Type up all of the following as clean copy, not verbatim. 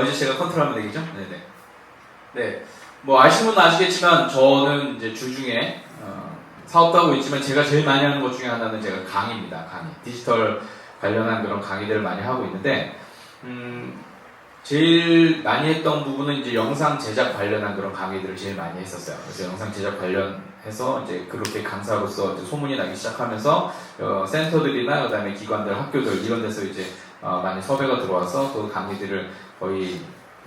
이제 제가 컨트롤하면 되겠죠? 네네. 네. 뭐 아시는 분은 아시겠지만 저는 이제 주중에 사업도 하고 있지만 제가 제일 많이 하는 것 중에 하나는 제가 강의입니다. 강의. 디지털 관련한 그런 강의들을 많이 하고 있는데 제일 많이 했던 부분은 이제 영상 제작 관련한 그런 강의들을 제일 많이 했었어요. 그래서 영상 제작 관련해서 이제 그렇게 강사로서 이제 소문이 나기 시작하면서 센터들이나 그다음에 기관들, 학교들 이런 데서 이제 많이 섭외가 들어와서 그 강의들을 거의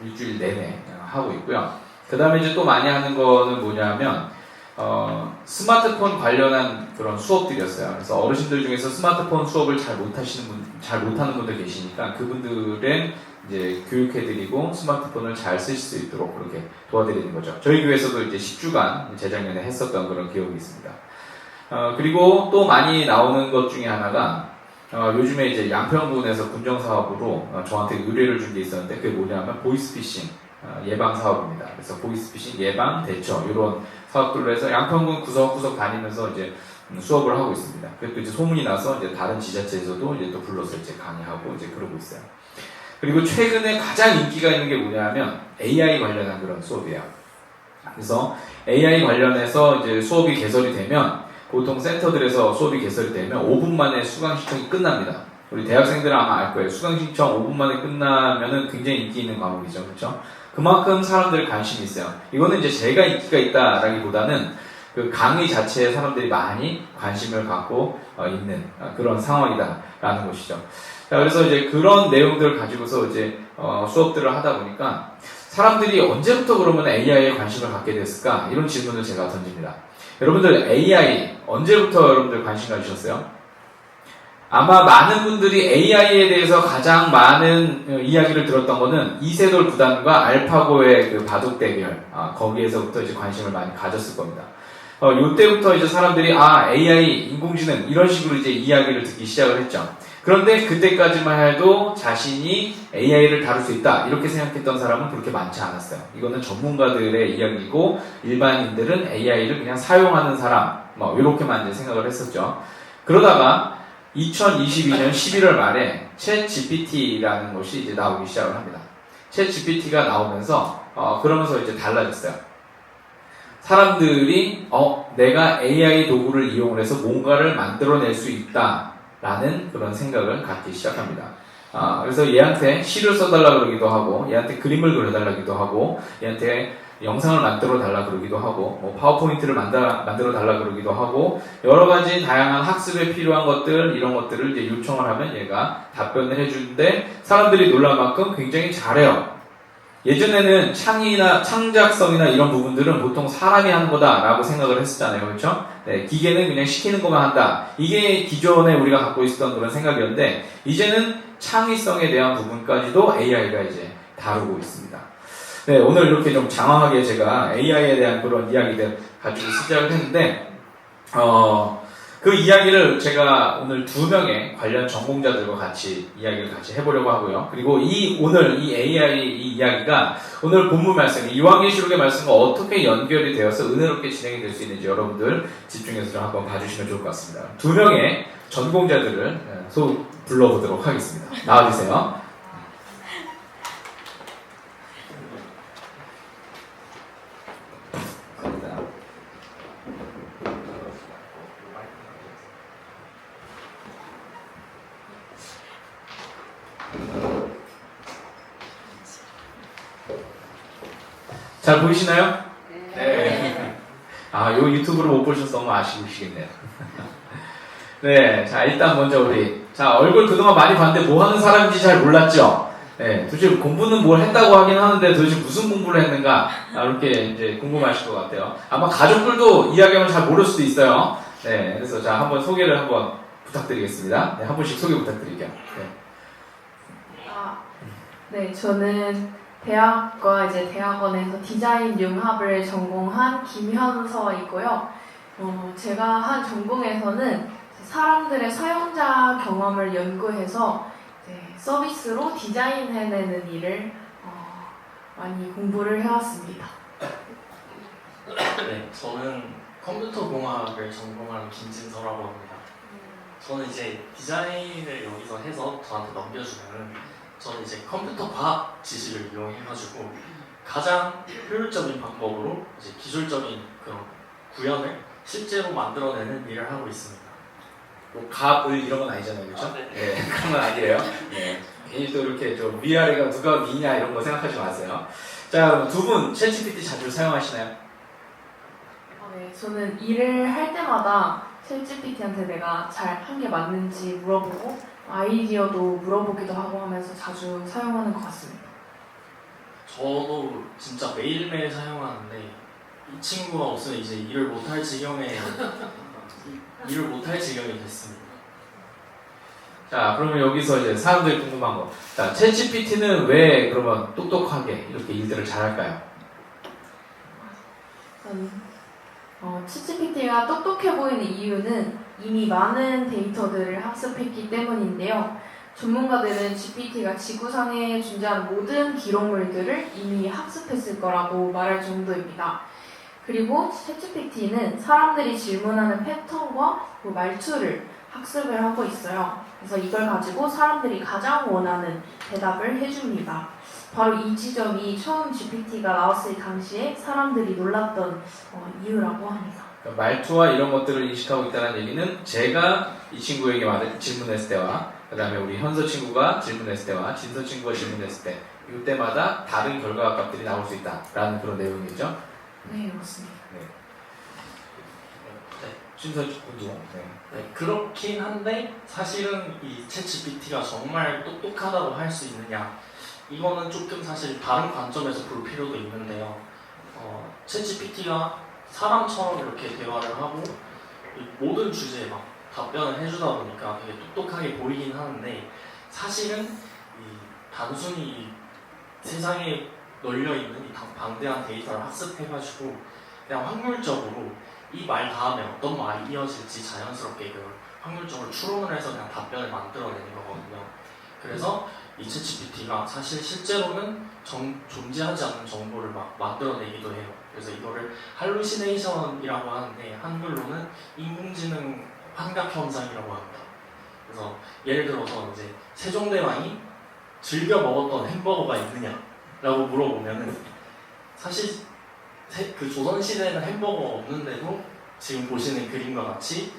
일주일 내내 하고 있고요. 그 다음에 이제 또 많이 하는 거는 뭐냐면 스마트폰 관련한 그런 수업들이었어요. 그래서 어르신들 중에서 스마트폰 수업을 잘 못하는 분들 계시니까 그분들의 이제 교육해드리고 스마트폰을 잘 쓰실 수 있도록 그렇게 도와드리는 거죠. 저희 교회에서도 이제 10주간 재작년에 했었던 그런 기억이 있습니다. 그리고 또 많이 나오는 것 중에 하나가 요즘에 이제 양평군에서 군정사업으로 저한테 의뢰를 준 게 있었는데 그게 뭐냐면 보이스피싱 예방 사업입니다. 그래서 보이스피싱 예방 대처 이런 사업들로 해서 양평군 구석구석 다니면서 이제 수업을 하고 있습니다. 그리고 이제 소문이 나서 이제 다른 지자체에서도 이제 또 불러서 이제 강의하고 이제 그러고 있어요. 그리고 최근에 가장 인기가 있는 게 뭐냐면 AI 관련한 그런 수업이에요. 그래서 AI 관련해서 이제 수업이 개설이 되면 보통 센터들에서 수업이 개설이 되면 5분 만에 수강 신청이 끝납니다. 우리 대학생들은 아마 알 거예요. 수강 신청 5분 만에 끝나면은 굉장히 인기 있는 과목이죠. 그렇죠? 그만큼 사람들 관심이 있어요. 이거는 이제 제가 인기가 있다라기보다는 그 강의 자체에 사람들이 많이 관심을 갖고 있는 그런 상황이다라는 것이죠. 자, 그래서 이제 그런 내용들을 가지고서 이제 수업들을 하다 보니까 사람들이 언제부터 그러면 AI에 관심을 갖게 됐을까? 이런 질문을 제가 던집니다. 여러분들 AI 언제부터 여러분들 관심 가지셨어요? 아마 많은 분들이 AI에 대해서 가장 많은 이야기를 들었던 거는 이세돌 구단과 알파고의 그 바둑 대결 거기에서부터 이제 관심을 많이 가졌을 겁니다. 요때부터 이제 사람들이 AI 인공지능 이런 식으로 이제 이야기를 듣기 시작을 했죠. 그런데 그때까지만 해도 자신이 AI를 다룰 수 있다 이렇게 생각했던 사람은 그렇게 많지 않았어요. 이거는 전문가들의 이야기고 일반인들은 AI를 그냥 사용하는 사람 이렇게만 이제 생각을 했었죠. 그러다가 2022년 11월 말에 챗 GPT라는 것이 이제 나오기 시작을 합니다. 챗 GPT가 나오면서 그러면서 이제 달라졌어요. 사람들이 내가 AI 도구를 이용을 해서 뭔가를 만들어낼 수 있다라는 그런 생각을 갖기 시작합니다. 그래서 얘한테 시를 써달라 그러기도 하고 얘한테 그림을 그려달라기도 하고 얘한테 영상을 만들어 달라 그러기도 하고 뭐 파워포인트를 만들어 달라 그러기도 하고 여러 가지 다양한 학습에 필요한 것들 이런 것들을 이제 요청을 하면 얘가 답변을 해주는데 사람들이 놀랄 만큼 굉장히 잘해요. 예전에는 창작성이나 이런 부분들은 보통 사람이 하는 거다라고 생각을 했었잖아요. 그렇죠? 네, 기계는 그냥 시키는 것만 한다. 이게 기존에 우리가 갖고 있었던 그런 생각이었는데 이제는 창의성에 대한 부분까지도 AI가 이제 다루고 있습니다. 네, 오늘 이렇게 좀 장황하게 제가 AI에 대한 그런 이야기들 가지고 시작을 했는데 그 이야기를 제가 오늘 2명의 관련 전공자들과 같이 이야기를 같이 해보려고 하고요. 그리고 오늘 이 AI 이 이야기가 오늘 본문 말씀, 요한계시록의 말씀과 어떻게 연결이 되어서 은혜롭게 진행이 될 수 있는지 여러분들 집중해서 좀 한번 봐주시면 좋을 것 같습니다. 2명의 전공자들을 불러보도록 하겠습니다. 나와주세요. 잘 보이시나요? 네. 요 유튜브를 못 보셔서 너무 아쉬우시겠네요. 네. 자, 일단 먼저 얼굴 그동안 많이 봤는데 뭐 하는 사람인지 잘 몰랐죠? 네. 도대체 공부는 뭘 했다고 하긴 하는데 도대체 무슨 공부를 했는가? 이렇게 이제 궁금하실 것 같아요. 아마 가족들도 이야기하면 잘 모를 수도 있어요. 네. 그래서 한번 소개를 한번 부탁드리겠습니다. 네. 한 분씩 소개 부탁드릴게요. 네. 저는 대학과 이제 대학원에서 디자인 융합을 전공한 김현서이고요. 제가 한 전공에서는 사람들의 사용자 경험을 연구해서 서비스로 디자인해내는 일을 많이 공부를 해왔습니다. 네, 저는 컴퓨터 공학을 전공한 김진서라고 합니다. 저는 이제 디자인을 여기서 해서 저한테 넘겨주면 저는 이제 컴퓨터 과학 지식을 이용해가지고 가장 효율적인 방법으로 이제 기술적인 그런 구현을 실제로 만들어내는 일을 하고 있습니다. 뭐 갑을 이런 건 아니잖아요, 그렇죠? 네, 그런 건 아니래요. 네. 괜히 또 이렇게 좀 위아래가 누가 위냐 이런 거 생각하지 마세요. 자, 그럼 두 분 챗GPT 자주 사용하시나요? 네, 저는 일을 할 때마다 챗GPT한테 내가 잘 한 게 맞는지 물어보고 아이디어도 물어보기도 하고 하면서 자주 사용하는 것 같습니다. 저도 진짜 매일매일 사용하는데 이 친구가 없으면 이제 일을 못할 지경에 됐습니다. 자, 그러면 여기서 이제 사람들이 궁금한 거. 자, 챗GPT는 왜 그러면 똑똑하게 이렇게 일들을 잘할까요? 챗GPT가 똑똑해 보이는 이유는 이미 많은 데이터들을 학습했기 때문인데요. 전문가들은 GPT가 지구상에 존재하는 모든 기록물들을 이미 학습했을 거라고 말할 정도입니다. 그리고 챗GPT는 사람들이 질문하는 패턴과 말투를 학습을 하고 있어요. 그래서 이걸 가지고 사람들이 가장 원하는 대답을 해줍니다. 바로 이 지점이 처음 GPT가 나왔을 당시에 사람들이 놀랐던 이유라고 합니다. 그러니까 말투와 이런 것들을 인식하고 있다는 얘기는 제가 이 친구에게 질문했을 때와 그 다음에 우리 현서 친구가 질문했을 때와 진서 친구가 질문했을 때 이때마다 다른 결과 값들이 나올 수 있다라는 그런 내용이죠. 네, 맞습니다. 진서 친구도. 네, 그렇긴 한데 사실은 이 챗GPT가 정말 똑똑하다고 할 수 있느냐 이거는 조금 사실 다른 관점에서 볼 필요도 있는데요. 챗GPT가 사람처럼 이렇게 대화를 하고 모든 주제에 막 답변을 해주다 보니까 되게 똑똑하게 보이긴 하는데 사실은 단순히 이 세상에 널려있는 이 방대한 데이터를 학습해가지고 그냥 확률적으로 이 말 다음에 어떤 말이 이어질지 자연스럽게 그걸 확률적으로 추론을 해서 그냥 답변을 만들어내는 거거든요. 그래서 이 챗GPT가 사실 실제로는 존재하지 않는 정보를 막 만들어내기도 해요. 그래서 이거를 할루시네이션이라고 하는데 한글로는 인공지능 환각 현상이라고 합니다. 그래서 예를 들어서 이제 세종대왕이 즐겨 먹었던 햄버거가 있느냐라고 물어보면은 사실 그 조선시대에는 햄버거가 없는데도 지금 보시는 그림과 같이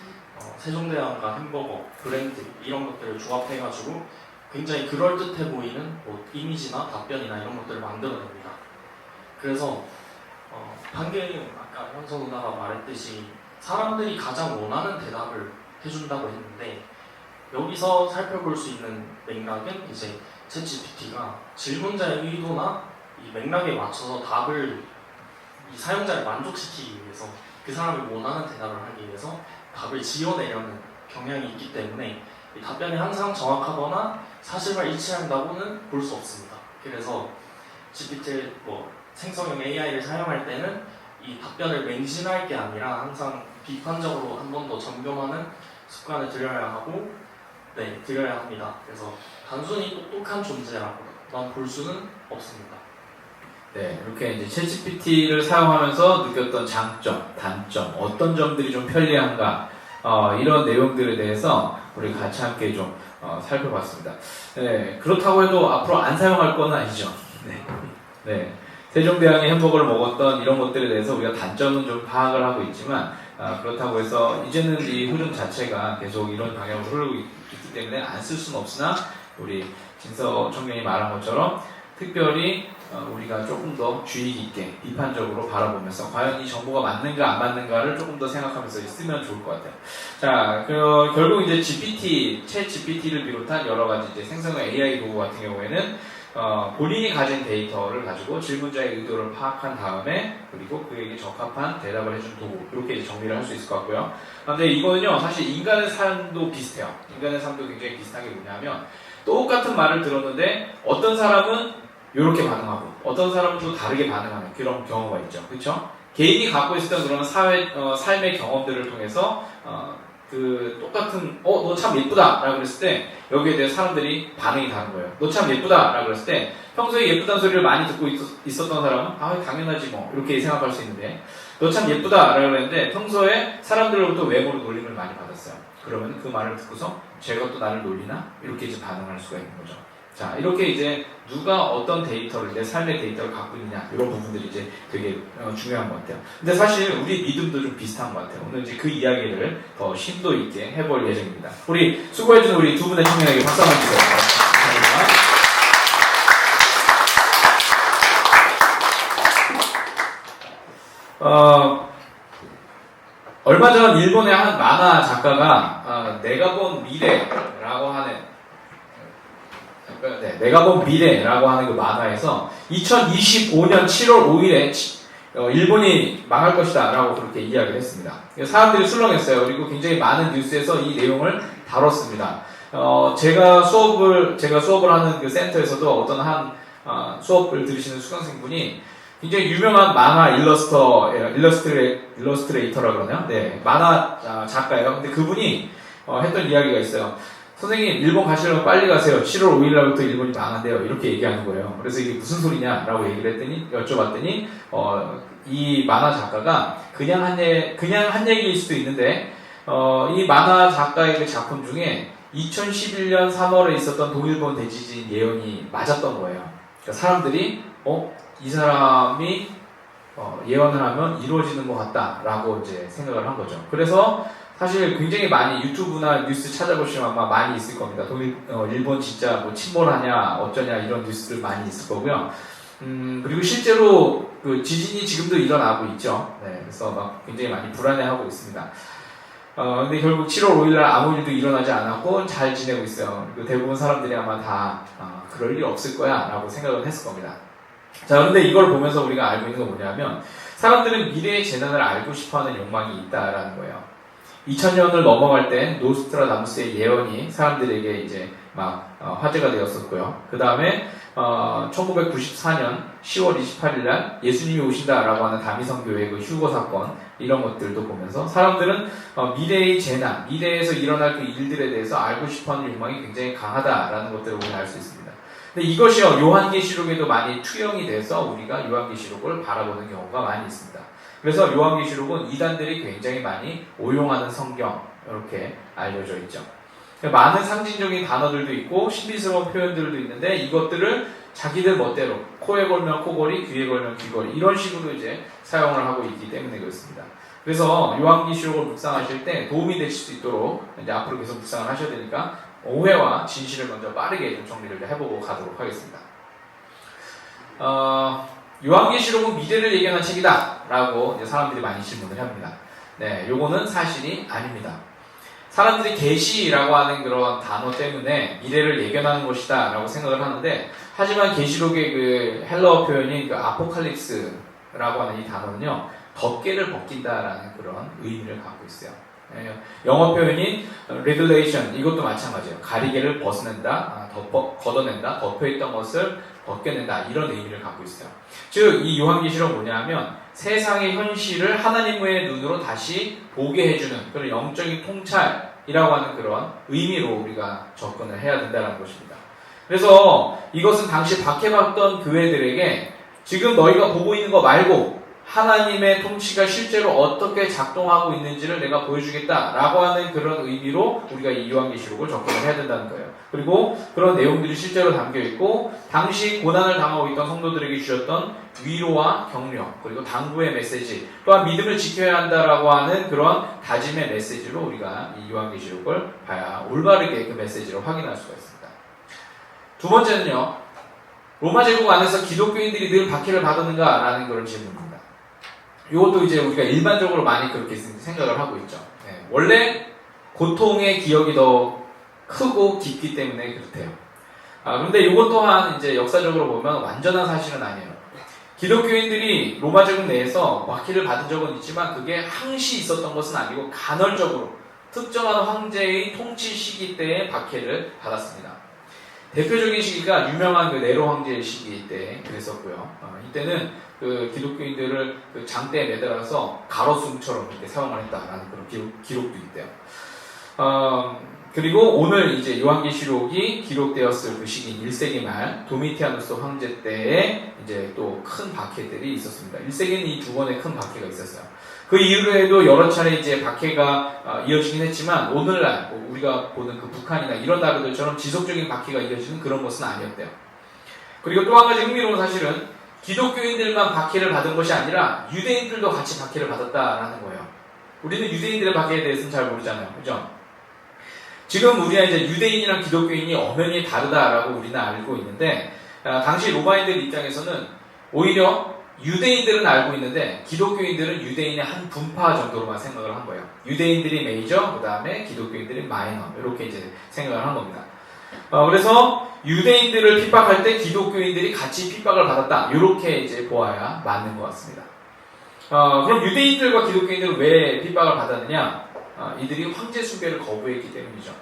세종대왕과 햄버거, 브랜드 이런 것들을 조합해가지고 굉장히 그럴듯해 보이는 뭐 이미지나 답변이나 이런 것들을 만들어냅니다. 그래서 방금 아까 현서 누나가 말했듯이 사람들이 가장 원하는 대답을 해준다고 했는데 여기서 살펴볼 수 있는 맥락은 이제 챗GPT가 질문자의 의도나 이 맥락에 맞춰서 답을 이 사용자를 만족시키기 위해서 그 사람이 원하는 대답을 하기 위해서 답을 지어내려는 경향이 있기 때문에 이 답변이 항상 정확하거나 사실과 일치한다고는 볼 수 없습니다. 그래서 GPT 생성형 AI를 사용할 때는 이 답변을 맹신할 게 아니라 항상 비판적으로 한 번 더 점검하는 습관을 들여야 합니다. 그래서 단순히 똑똑한 존재라고만 볼 수는 없습니다. 네, 이렇게 이제 챗GPT를 사용하면서 느꼈던 장점, 단점, 어떤 점들이 좀 편리한가, 이런 내용들에 대해서 우리 같이 함께 좀 살펴봤습니다. 네, 그렇다고 해도 앞으로 안 사용할 건 아니죠. 네. 세종대왕이 햄버거를 먹었던 이런 것들에 대해서 우리가 단점은 좀 파악을 하고 있지만, 그렇다고 해서 이제는 이 흐름 자체가 계속 이런 방향으로 흐르고 있기 때문에 안 쓸 수는 없으나, 우리 진서 청년이 말한 것처럼 특별히 우리가 조금 더 주의 깊게 비판적으로 바라보면서 과연 이 정보가 맞는가 안 맞는가를 조금 더 생각하면서 쓰면 좋을 것 같아요. 자, 결국 이제 챗GPT를 비롯한 여러 가지 이제 생성형 AI 도구 같은 경우에는 본인이 가진 데이터를 가지고 질문자의 의도를 파악한 다음에 그리고 그에게 적합한 대답을 해준 도구 이렇게 이제 정리를 할 수 있을 것 같고요. 그런데 이거는요 사실 인간의 삶도 비슷해요. 인간의 삶도 굉장히 비슷한 게 뭐냐면 똑같은 말을 들었는데 어떤 사람은 이렇게 반응하고 어떤 사람은 또 다르게 반응하는 그런 경우가 있죠. 그렇죠? 개인이 갖고 있었던 그런 삶의 경험들을 통해서 그 똑같은 너 참 예쁘다 라고 그랬을 때 여기에 대해 사람들이 반응이 다른 거예요. 너 참 예쁘다 라고 그랬을 때 평소에 예쁘다는 소리를 많이 듣고 있었던 사람은 당연하지 뭐 이렇게 생각할 수 있는데 너 참 예쁘다 라고 그랬는데 평소에 사람들로부터 외모로 놀림을 많이 받았어요. 그러면 그 말을 듣고서 쟤가 또 나를 놀리나? 이렇게 이제 반응할 수가 있는 거죠. 자, 이렇게 이제 누가 어떤 데이터를, 내 삶의 데이터를 갖고 있느냐, 이런 부분들이 이제 되게 중요한 것 같아요. 근데 사실 우리 믿음도 좀 비슷한 것 같아요. 오늘 이제 그 이야기를 더 심도 있게 해볼 예정입니다. 우리 수고해주는 우리 두 분의 청년에게 박수 한번 주세요. 감사합니다. 얼마 전 일본의 한 만화 작가가 내가 본 미래라고 하는 내가 본 미래라고 하는 그 만화에서 2025년 7월 5일에 일본이 망할 것이다 라고 그렇게 이야기를 했습니다. 사람들이 술렁했어요. 그리고 굉장히 많은 뉴스에서 이 내용을 다뤘습니다. 제가 수업을 하는 그 센터에서도 어떤 한 수업을 들으시는 수강생분이 굉장히 유명한 만화 일러스트레이터라 그러나요? 네, 만화 작가예요. 근데 그분이 했던 이야기가 있어요. 선생님, 일본 가시려면 빨리 가세요. 7월 5일날부터 일본이 망한대요. 이렇게 얘기하는 거예요. 그래서 이게 무슨 소리냐라고 얘기를 했더니, 여쭤봤더니, 이 만화 작가가 그냥 한 얘기일 수도 있는데, 이 만화 작가의 그 작품 중에 2011년 3월에 있었던 동일본 대지진 예언이 맞았던 거예요. 그러니까 사람들이, 이 사람이 예언을 하면 이루어지는 것 같다라고 이제 생각을 한 거죠. 그래서 사실 굉장히 많이 유튜브나 뉴스 찾아보시면 아마 많이 있을 겁니다. 일본 진짜 뭐 침몰하냐 어쩌냐 이런 뉴스들 많이 있을 거고요. 그리고 실제로 그 지진이 지금도 일어나고 있죠. 네, 그래서 막 굉장히 많이 불안해하고 있습니다. 근데 결국 7월 5일날 아무 일도 일어나지 않았고 잘 지내고 있어요. 그리고 대부분 사람들이 아마 다 그럴 일 없을 거야 라고 생각을 했을 겁니다. 자, 그런데 이걸 보면서 우리가 알고 있는 건 뭐냐면 사람들은 미래의 재난을 알고 싶어하는 욕망이 있다라는 거예요. 2000년을 넘어갈 땐 노스트라다무스의 예언이 사람들에게 이제 막 화제가 되었었고요. 그 다음에 1994년 10월 28일 날 예수님이 오신다라고 하는 다미성 교회 그 휴거 사건 이런 것들도 보면서 사람들은 미래의 재난, 미래에서 일어날 그 일들에 대해서 알고 싶어하는 욕망이 굉장히 강하다라는 것들을 우리는 알 수 있습니다. 근데 이것이요 요한계시록에도 많이 투영이 돼서 우리가 요한계시록을 바라보는 경우가 많이 있습니다. 그래서 요한계시록은 이단들이 굉장히 많이 오용하는 성경 이렇게 알려져 있죠. 많은 상징적인 단어들도 있고 신비스러운 표현들도 있는데 이것들을 자기들 멋대로 코에 걸면 코걸이, 귀에 걸면 귀걸이 이런 식으로 이제 사용을 하고 있기 때문에 그렇습니다. 그래서 요한계시록을 묵상하실 때 도움이 되실 수 있도록 이제 앞으로 계속 묵상을 하셔야 되니까 오해와 진실을 먼저 빠르게 좀 정리를 해보고 가도록 하겠습니다. 요한계시록은 미래를 예견한 책이다 라고 이제 사람들이 많이 질문을 합니다. 네, 요거는 사실이 아닙니다. 사람들이 계시라고 하는 그런 단어 때문에 미래를 예견하는 것이다 라고 생각을 하는데 하지만 계시록의 그 헬라어 표현인 그 아포칼립스라고 하는 이 단어는요 덮개를 벗긴다라는 그런 의미를 갖고 있어요. 영어 표현인 revelation 이것도 마찬가지예요. 가리개를 벗어낸다, 걷어낸다, 덮여있던 것을 벗겨낸다 이런 의미를 갖고 있어요. 즉 이 요한계시록은 뭐냐면 세상의 현실을 하나님의 눈으로 다시 보게 해주는 그런 영적인 통찰이라고 하는 그런 의미로 우리가 접근을 해야 된다는 것입니다. 그래서 이것은 당시 박해받던 교회들에게 지금 너희가 보고 있는 거 말고 하나님의 통치가 실제로 어떻게 작동하고 있는지를 내가 보여주겠다라고 하는 그런 의미로 우리가 이 요한계시록을 접근을 해야 된다는 거예요. 그리고 그런 내용들이 실제로 담겨있고 당시 고난을 당하고 있던 성도들에게 주셨던 위로와 격려 그리고 당부의 메시지 또한 믿음을 지켜야 한다라고 하는 그런 다짐의 메시지로 우리가 이 요한계시록을 봐야 올바르게 그 메시지를 확인할 수가 있습니다. 두 번째는요. 로마 제국 안에서 기독교인들이 늘 박해를 받았는가라는 그런 질문입니다. 이것도 이제 우리가 일반적으로 많이 그렇게 생각을 하고 있죠. 네, 원래 고통의 기억이 더 크고 깊기 때문에 그렇대요. 그런데 이것 또한 이제 역사적으로 보면 완전한 사실은 아니에요. 기독교인들이 로마 제국 내에서 박해를 받은 적은 있지만 그게 항시 있었던 것은 아니고 간헐적으로 특정한 황제의 통치 시기 때에 박해를 받았습니다. 대표적인 시기가 유명한 그 네로 황제의 시기 때 그랬었고요. 이때는 그 기독교인들을 그 장대에 매달아서 가로수처럼 이렇게 사용을 했다라는 그런 기록도 있대요. 그리고 오늘 이제 요한계시록이 기록되었을 그 시기인 1세기 말 도미티아누스 황제 때에 이제 또 큰 박해들이 있었습니다. 1세기는 이 두 번의 큰 박해가 있었어요. 그 이후에도 여러 차례 이제 박해가 이어지긴 했지만 오늘날 뭐 우리가 보는 그 북한이나 이런 나라들처럼 지속적인 박해가 이어지는 그런 것은 아니었대요. 그리고 또 한 가지 흥미로운 사실은 기독교인들만 박해를 받은 것이 아니라 유대인들도 같이 박해를 받았다라는 거예요. 우리는 유대인들의 박해에 대해서는 잘 모르잖아요. 그죠? 지금 우리가 이제 유대인이랑 기독교인이 엄연히 다르다라고 우리는 알고 있는데, 당시 로마인들 입장에서는 오히려 유대인들은 알고 있는데 기독교인들은 유대인의 한 분파 정도로만 생각을 한 거예요. 유대인들이 메이저, 그 다음에 기독교인들이 마이너, 이렇게 이제 생각을 한 겁니다. 그래서 유대인들을 핍박할 때 기독교인들이 같이 핍박을 받았다, 이렇게 이제 보아야 맞는 것 같습니다. 그럼 유대인들과 기독교인들은 왜 핍박을 받았느냐? 이들이 황제 숭배를 거부했기 때문이죠.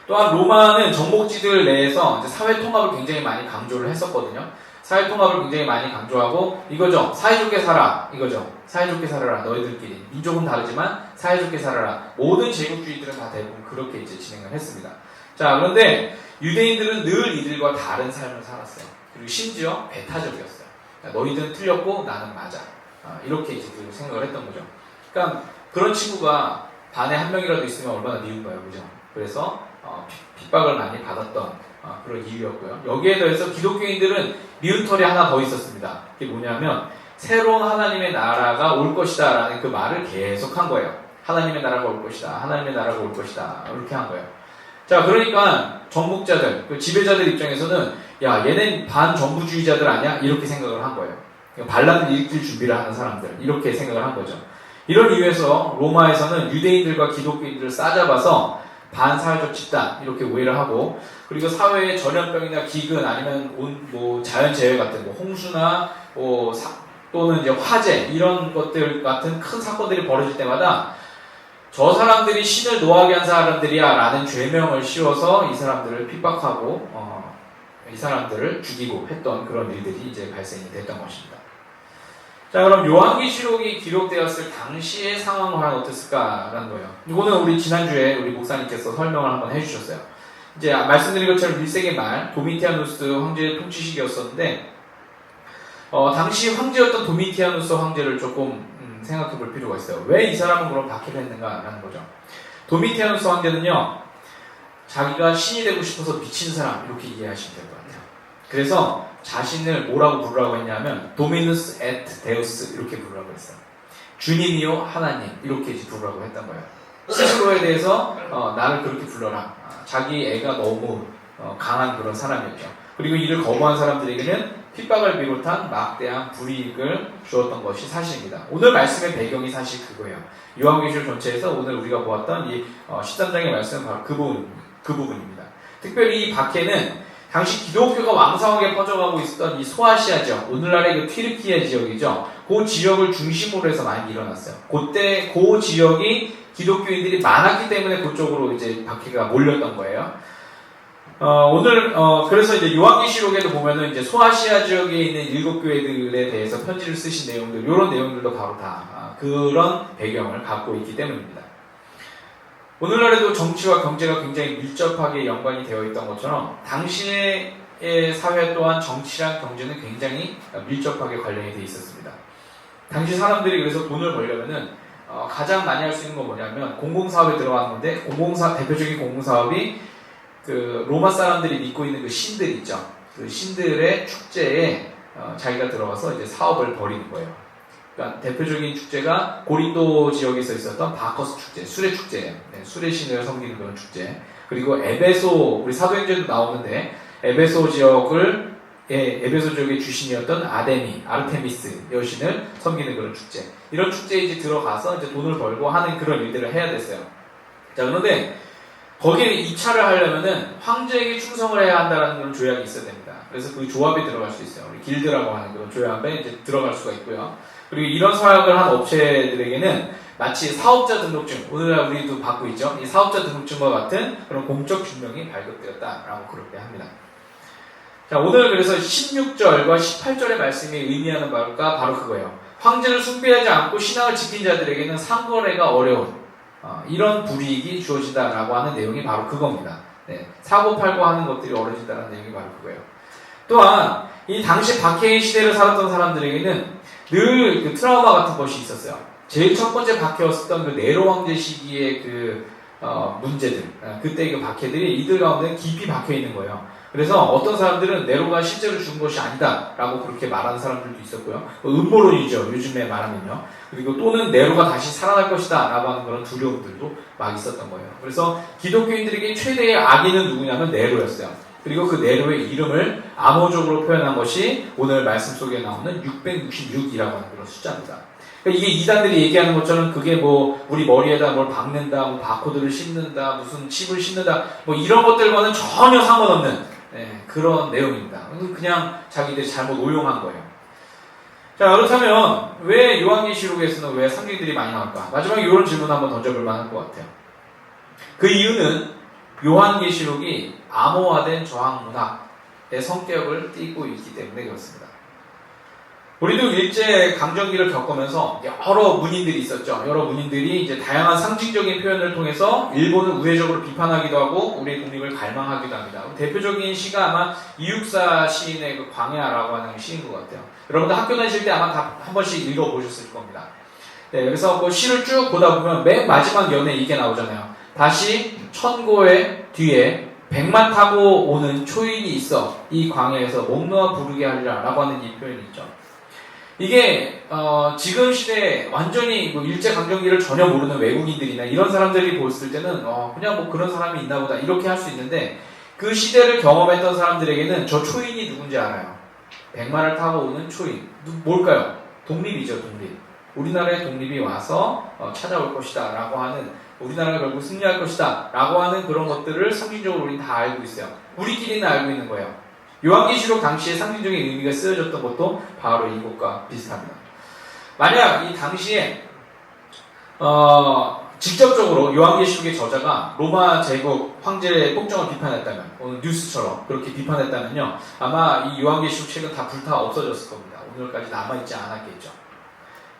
또한 로마는 정복지들 내에서 이제 사회 통합을 굉장히 많이 강조를 했었거든요. 사회 통합을 굉장히 많이 강조하고 이거죠. 사이좋게 살아. 이거죠. 사이좋게 살아라. 너희들끼리. 민족은 다르지만 사이좋게 살아라. 모든 제국주의들은 다 대부분 그렇게 이제 진행을 했습니다. 자, 그런데 유대인들은 늘 이들과 다른 삶을 살았어요. 그리고 심지어 배타적이었어요. 너희들은 틀렸고 나는 맞아. 이렇게 이제 생각을 했던 거죠. 그러니까 그런 친구가 반에 한 명이라도 있으면 얼마나 미운가요, 그죠? 그래서 핍박을 많이 받았던 그런 이유였고요. 여기에 더해서 기독교인들은 미운 털이 하나 더 있었습니다. 그게 뭐냐면 새로운 하나님의 나라가 올 것이다 라는 그 말을 계속 한 거예요. 하나님의 나라가 올 것이다. 하나님의 나라가 올 것이다. 이렇게 한 거예요. 자, 그러니까 정복자들, 그 지배자들 입장에서는 야, 얘는 반정부주의자들 아니야? 이렇게 생각을 한 거예요. 반란을 일으킬 준비를 하는 사람들, 이렇게 생각을 한 거죠. 이런 이유에서 로마에서는 유대인들과 기독교인들을 싸잡아서 반사회적 집단, 이렇게 오해를 하고, 그리고 사회에 전염병이나 기근 아니면 뭐 자연재해 같은 뭐 홍수나 또는 이제 화재 이런 것들 같은 큰 사건들이 벌어질 때마다 저 사람들이 신을 노하게 한 사람들이야 라는 죄명을 씌워서 이 사람들을 핍박하고 이 사람들을 죽이고 했던 그런 일들이 이제 발생이 됐던 것입니다. 자, 그럼 요한계시록이 기록되었을 당시의 상황은 과연 어땠을까라는 거예요. 이거는 우리 지난주에 우리 목사님께서 설명을 한번 해주셨어요. 이제 말씀드린 것처럼 1세기 말 도미티아누스 황제의 통치 시기였었는데 당시 황제였던 도미티아누스 황제를 조금 생각해 볼 필요가 있어요. 왜 이 사람은 그럼 박해를 했는가라는 거죠. 도미티아누스 황제는요, 자기가 신이 되고 싶어서 미친 사람, 이렇게 이해하시면 될 것 같아요. 그래서 자신을 뭐라고 부르라고 했냐면 도미누스 에트 데우스 이렇게 부르라고 했어요. 주님이요 하나님 이렇게 부르라고 했던 거예요. 스스로에 대해서 나를 그렇게 불러라. 자기 애가 너무 강한 그런 사람이었죠. 그리고 이를 거부한 사람들에게는 핍박을 비롯한 막대한 불이익을 주었던 것이 사실입니다. 오늘 말씀의 배경이 사실 그거예요. 요한계시록 전체에서 오늘 우리가 보았던 이 13장의 말씀은 바로 그 부분입니다. 특별히 이 박해는 당시 기독교가 왕성하게 퍼져가고 있었던 이 소아시아 지역, 오늘날의 그 튀르키예 지역이죠. 그 지역을 중심으로 해서 많이 일어났어요. 그때 그 지역이 기독교인들이 많았기 때문에 그쪽으로 이제 박해가 몰렸던 거예요. 그래서 이제 요한계시록에도 보면은 이제 소아시아 지역에 있는 일곱 교회들에 대해서 편지를 쓰신 내용들, 이런 내용들도 바로 다 그런 배경을 갖고 있기 때문입니다. 오늘날에도 정치와 경제가 굉장히 밀접하게 연관이 되어 있던 것처럼 당시의 사회 또한 정치랑 경제는 굉장히 밀접하게 관련이 되어 있었습니다. 당시 사람들이 그래서 돈을 벌려면은 가장 많이 할 수 있는 건 뭐냐면 공공사업에 들어가는 건데, 대표적인 공공사업이 그 로마 사람들이 믿고 있는 그 신들 있죠. 그 신들의 축제에 자기가 들어가서 이제 사업을 벌이는 거예요. 그러니까 대표적인 축제가 고린도 지역에서 있었던 바커스 축제, 술의 축제예요. 네, 술의 신을 섬기는 그런 축제. 그리고 에베소, 우리 사도행전도 나오는데 에베소 지역의 주신이었던 아르테미스 여신을 섬기는 그런 축제. 이런 축제에 이제 들어가서 이제 돈을 벌고 하는 그런 일들을 해야 됐어요. 자, 그런데 거기에 입찰을 하려면은 황제에게 충성을 해야 한다는 그런 조약이 있어야 됩니다. 그래서 그 조합에 들어갈 수 있어요. 우리 길드라고 하는 그런 조합에 이제 들어갈 수가 있고요. 그리고 이런 서약을 한 업체들에게는 마치 사업자 등록증, 오늘날 우리도 받고 있죠. 이 사업자 등록증과 같은 그런 공적 증명이 발급되었다라고 그렇게 합니다. 자, 오늘 그래서 16절과 18절의 말씀이 의미하는 바가 바로 그거예요. 황제를 숭배하지 않고 신앙을 지킨 자들에게는 상거래가 어려운 이런 불이익이 주어진다라고 하는 내용이 바로 그겁니다. 네, 사고 팔고 하는 것들이 어려진다는 내용이 바로 그거예요. 또한 이 당시 박해의 시대를 살았던 사람들에게는 늘 그 트라우마 같은 것이 있었어요. 제일 첫 번째 박해였었던 그 네로 황제 시기의 그 문제들, 그때 그 박해들이 이들 가운데 깊이 박혀 있는 거예요. 그래서 어떤 사람들은 네로가 실제로 죽은 것이 아니다라고 그렇게 말하는 사람들도 있었고요. 음모론이죠, 요즘에 말하면요. 그리고 또는 네로가 다시 살아날 것이다라고 하는 그런 두려움들도 막 있었던 거예요. 그래서 기독교인들에게 최대의 악인은 누구냐면 네로였어요. 그리고 그 네로의 이름을 암호적으로 표현한 것이 오늘 말씀 속에 나오는 666이라고 하는 그런 숫자입니다. 그러니까 이게 이단들이 얘기하는 것처럼 그게 뭐 우리 머리에다 뭘 박는다, 뭐 바코드를 씹는다, 무슨 칩을 씹는다, 뭐 이런 것들과는 전혀 상관없는 그런 내용입니다. 그냥 자기들이 잘못 오용한 거예요. 자, 그렇다면 왜 요한계시록에서는 왜 상징들이 많이 나올까? 마지막에 이런 질문 한번 던져볼 만할 것 같아요. 그 이유는 요한계시록이 암호화된 저항문학의 성격을 띠고 있기 때문에 그렇습니다. 우리도 일제 강점기를 겪으면서 여러 문인들이 있었죠. 여러 문인들이 이제 다양한 상징적인 표현을 통해서 일본을 우회적으로 비판하기도 하고 우리의 독립을 갈망하기도 합니다. 대표적인 시가 아마 이육사 시인의 그 광야라고 하는 시인 것 같아요. 여러분들 학교 다니실 때 아마 다 한 번씩 읽어보셨을 겁니다. 네, 그래서 그 시를 쭉 보다 보면 맨 마지막 연에 이게 나오잖아요. 다시 천고의 뒤에 백만 타고 오는 초인이 있어 이 광야에서 목 놓아 부르게 하리라 라고 하는 이 표현이 있죠. 이게 지금 시대에 완전히 뭐 일제강점기를 전혀 모르는 외국인들이나 이런 사람들이 보았을 때는 그냥 뭐 그런 사람이 있나 보다 이렇게 할 수 있는데 그 시대를 경험했던 사람들에게는 저 초인이 누군지 알아요. 백마를 타고 오는 초인. 뭘까요? 독립이죠, 독립. 우리나라의 독립이 와서 찾아올 것이다 라고 하는, 우리나라가 결국 승리할 것이다 라고 하는 그런 것들을 상징적으로 우리는 다 알고 있어요. 우리끼리는 알고 있는 거예요. 요한계시록 당시에 상징적인 의미가 쓰여졌던 것도 바로 이것과 비슷합니다. 만약 이 당시에 직접적으로 요한계시록의 저자가 로마 제국 황제의 폭정을 비판했다면, 오늘 뉴스처럼 그렇게 비판했다면요, 아마 이 요한계시록 책은 다 불타 없어졌을 겁니다. 오늘까지 남아있지 않았겠죠.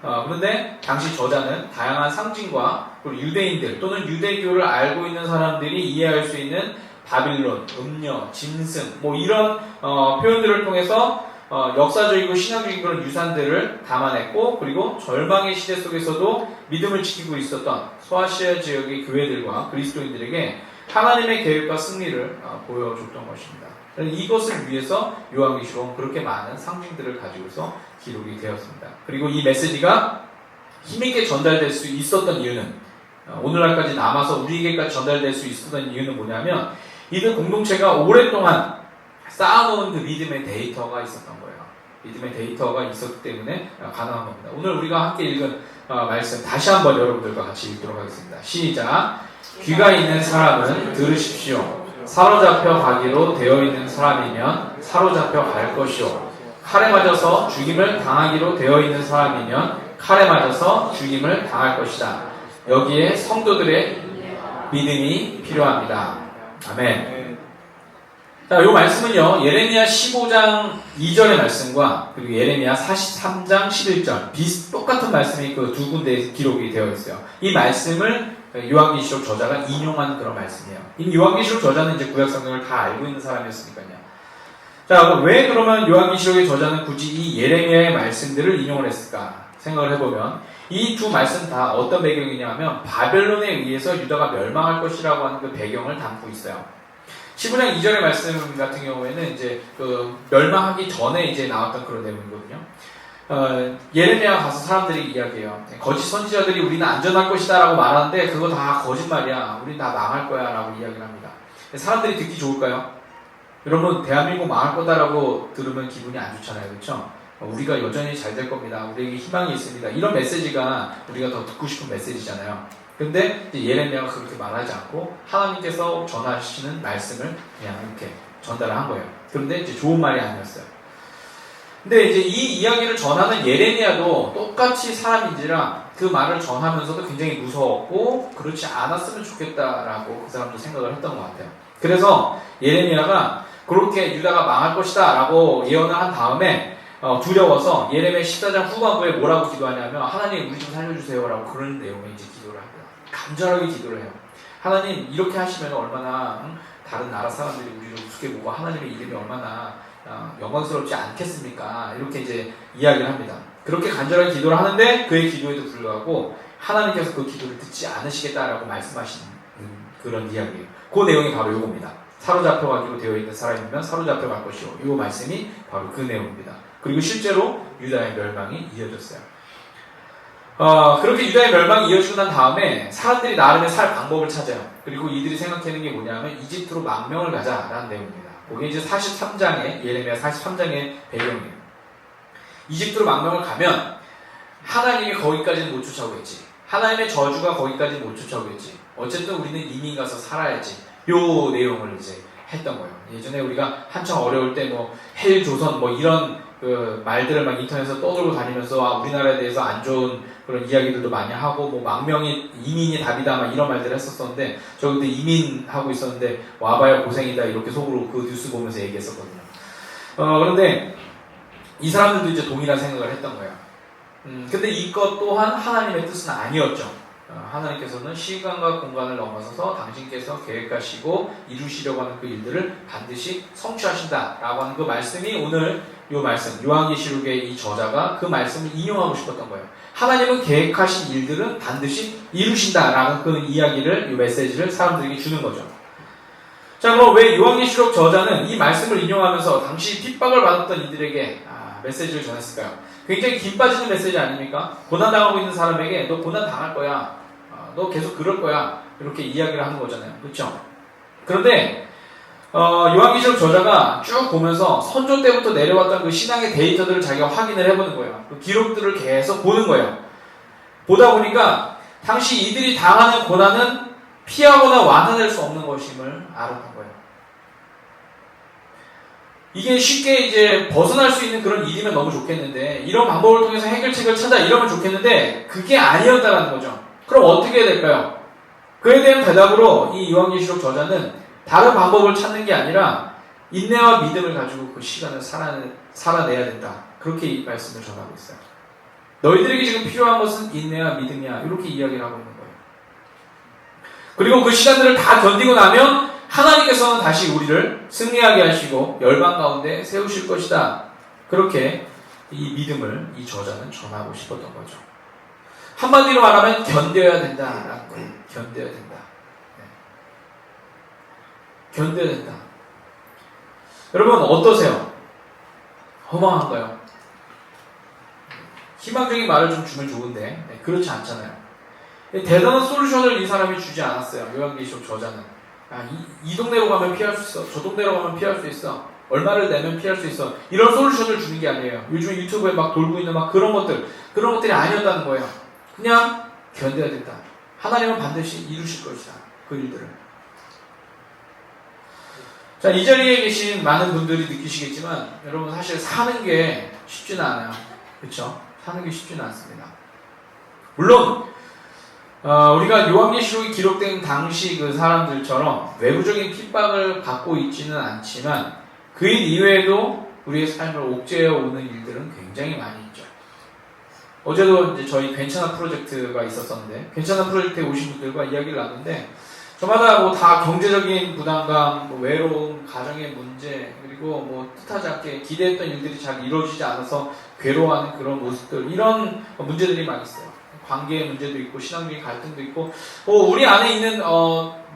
그런데 당시 저자는 다양한 상징과 그리고 유대인들 또는 유대교를 알고 있는 사람들이 이해할 수 있는 바빌론, 음녀, 짐승, 뭐 이런 표현들을 통해서 역사적이고 신앙적인 그런 유산들을 담아냈고, 그리고 절망의 시대 속에서도 믿음을 지키고 있었던 소아시아 지역의 교회들과 그리스도인들에게 하나님의 계획과 승리를 보여줬던 것입니다. 이것을 위해서 요한계시록은 그렇게 많은 상징들을 가지고서 기록이 되었습니다. 그리고 이 메시지가 힘있게 전달될 수 있었던 이유는, 오늘날까지 남아서 우리에게까지 전달될 수 있었던 이유는 뭐냐면, 이들 공동체가 오랫동안 쌓아놓은 그 믿음의 데이터가 있었던 거예요. 믿음의 데이터가 있었기 때문에 가능한 겁니다. 오늘 우리가 함께 읽은 말씀 다시 한번 여러분들과 같이 읽도록 하겠습니다. 시작. 귀가 있는 사람은 들으십시오. 사로잡혀 가기로 되어 있는 사람이면 사로잡혀 갈 것이요. 칼에 맞아서 죽임을 당하기로 되어 있는 사람이면 칼에 맞아서 죽임을 당할 것이다. 여기에 성도들의 믿음이 필요합니다. 아멘. 자, 이 말씀은요, 예레미야 15장 2절의 말씀과 그리고 예레미야 43장 11절 똑같은 말씀이 그 두 군데에 기록이 되어 있어요. 이 말씀을 요한계시록 저자가 인용한 그런 말씀이에요. 이 요한계시록 저자는 이제 구약 성경을 다 알고 있는 사람이었으니까요. 자, 왜 그러면 요한계시록의 저자는 굳이 이 예레미야의 말씀들을 인용을 했을까 생각을 해보면, 이 두 말씀 다 어떤 배경이냐면 바벨론에 의해서 유다가 멸망할 것이라고 하는 그 배경을 담고 있어요. 15장 2절의 말씀 같은 경우에는 이제 그 멸망하기 전에 이제 나왔던 그런 내용이거든요. 예레미야 가서 사람들이 이야기해요. 거짓 선지자들이 우리는 안전할 것이다 라고 말하는데 그거 다 거짓말이야. 우린 다 망할 거야 라고 이야기를 합니다. 사람들이 듣기 좋을까요? 여러분, 대한민국 망할 거다라고 들으면 기분이 안 좋잖아요. 그렇죠? 우리가 여전히 잘 될 겁니다. 우리에게 희망이 있습니다. 이런 메시지가 우리가 더 듣고 싶은 메시지잖아요. 근데 예레미야가 그렇게 말하지 않고 하나님께서 전하시는 말씀을 그냥 이렇게 전달을 한 거예요. 그런데 이제 좋은 말이 아니었어요. 근데 이제 이 이야기를 전하는 예레미야도 똑같이 사람인지라 그 말을 전하면서도 굉장히 무서웠고 그렇지 않았으면 좋겠다라고 그 사람도 생각을 했던 것 같아요. 그래서 예레미야가 그렇게 유다가 망할 것이다 라고 예언을 한 다음에 두려워서 예레미야 14장 후반부에 뭐라고 기도하냐면, 하나님 우리 좀 살려주세요 라고 그런 내용의 이제 기도를 합니다. 간절하게 기도를 해요. 하나님 이렇게 하시면 얼마나 다른 나라 사람들이 우리를 우습게 보고 하나님의 이름이 얼마나 영광스럽지 않겠습니까? 이렇게 이제 이야기를 합니다. 그렇게 간절하게 기도를 하는데 그의 기도에도 불구하고 하나님께서 그 기도를 듣지 않으시겠다라고 말씀하시는 그런 이야기예요. 그 내용이 바로 이겁니다. 사로잡혀가기로 되어 있는 사람이면 사로잡혀갈 것이요. 이 말씀이 바로 그 내용입니다. 그리고 실제로 유다의 멸망이 이어졌어요. 그렇게 유다의 멸망이 이어지고 난 다음에 사람들이 나름의 살 방법을 찾아요. 그리고 이들이 생각하는 게 뭐냐면 이집트로 망명을 가자라는 내용입니다. 그게 이제 43장의 예레미야 43장의 배경이에요. 이집트로 망명을 가면 하나님이 거기까지는 못 쫓아오겠지. 하나님의 저주가 거기까지는 못 쫓아오겠지. 어쨌든 우리는 이민 가서 살아야지. 요 내용을 이제 했던 거예요. 예전에 우리가 한창 어려울 때 뭐 헬조선 뭐 이런 그 말들을 막 인터넷에서 떠들고 다니면서 우리나라에 대해서 안 좋은 그런 이야기들도 많이 하고 뭐 망명이 이민이 답이다 막 이런 말들을 했었었는데 저 그때 이민하고 있었는데 와봐야 고생이다 이렇게 속으로 그 뉴스 보면서 얘기했었거든요. 그런데 이 사람들도 이제 동일한 생각을 했던 거예요. 근데 이것 또한 하나님의 뜻은 아니었죠. 하나님께서는 시간과 공간을 넘어서서 당신께서 계획하시고 이루시려고 하는 그 일들을 반드시 성취하신다라고 하는 그 말씀이 오늘 이 말씀, 요한계시록의 이 저자가 그 말씀을 인용하고 싶었던 거예요. 하나님은 계획하신 일들은 반드시 이루신다라는 그 이야기를, 이 메시지를 사람들에게 주는 거죠. 자, 그럼 왜 요한계시록 저자는 이 말씀을 인용하면서 당시 핍박을 받았던 이들에게 메시지를 전했을까요? 굉장히 긴 빠지는 메시지 아닙니까? 고난당하고 있는 사람에게 너 고난 당할 거야. 너 계속 그럴 거야. 이렇게 이야기를 하는 거잖아요. 그렇죠? 그런데 요한계시록 저자가 쭉 보면서 선조 때부터 내려왔던 그 신앙의 데이터들을 자기가 확인을 해보는 거예요. 그 기록들을 계속 보는 거예요. 보다 보니까 당시 이들이 당하는 고난은 피하거나 완화될 수 없는 것임을 알아본 거예요. 이게 쉽게 이제 벗어날 수 있는 그런 일이면 너무 좋겠는데 이런 방법을 통해서 해결책을 찾아 이러면 좋겠는데 그게 아니었다라는 거죠. 그럼 어떻게 해야 될까요? 그에 대한 대답으로 이 요한계시록 저자는 다른 방법을 찾는 게 아니라 인내와 믿음을 가지고 그 시간을 살아내야 된다. 그렇게 이 말씀을 전하고 있어요. 너희들에게 지금 필요한 것은 인내와 믿음이야. 이렇게 이야기를 하고 있는 거예요. 그리고 그 시간들을 다 견디고 나면 하나님께서는 다시 우리를 승리하게 하시고 열방 가운데 세우실 것이다. 그렇게 이 믿음을 이 저자는 전하고 싶었던 거죠. 한마디로 말하면 견뎌야 된다라는 거예요. 견뎌야 된다. 네. 견뎌야 된다. 여러분 어떠세요? 허망한가요? 희망적인 말을 좀 주면 좋은데 네, 그렇지 않잖아요. 대단한 솔루션을 이 사람이 주지 않았어요. 요한계시록 저자는. 이 동네로 가면 피할 수 있어. 저 동네로 가면 피할 수 있어. 얼마를 내면 피할 수 있어. 이런 솔루션을 주는 게 아니에요. 요즘 유튜브에 막 돌고 있는 막 그런 것들이 아니었다는 거예요. 그냥 견뎌야 된다. 하나님은 반드시 이루실 것이다. 그 일들을. 자, 이 자리에 계신 많은 분들이 느끼시겠지만 여러분 사실 사는 게 쉽지는 않아요. 그렇죠? 사는 게 쉽지는 않습니다. 물론 우리가 요한계시록이 기록된 당시 그 사람들처럼 외부적인 핍박을 받고 있지는 않지만 그 일 이외에도 우리의 삶을 옥죄어 오는 일들은 굉장히 많이 있죠. 어제도 이제 저희 괜찮은 프로젝트가 있었었는데 괜찮은 프로젝트에 오신 분들과 이야기를 나눴는데 저마다 뭐 다 경제적인 부담감, 뭐 외로움, 가정의 문제, 그리고 뭐 뜻하지 않게 기대했던 일들이 잘 이루어지지 않아서 괴로워하는 그런 모습들, 이런 문제들이 많이 있어요. 관계의 문제도 있고 신앙적인 갈등도 있고 우리 안에 있는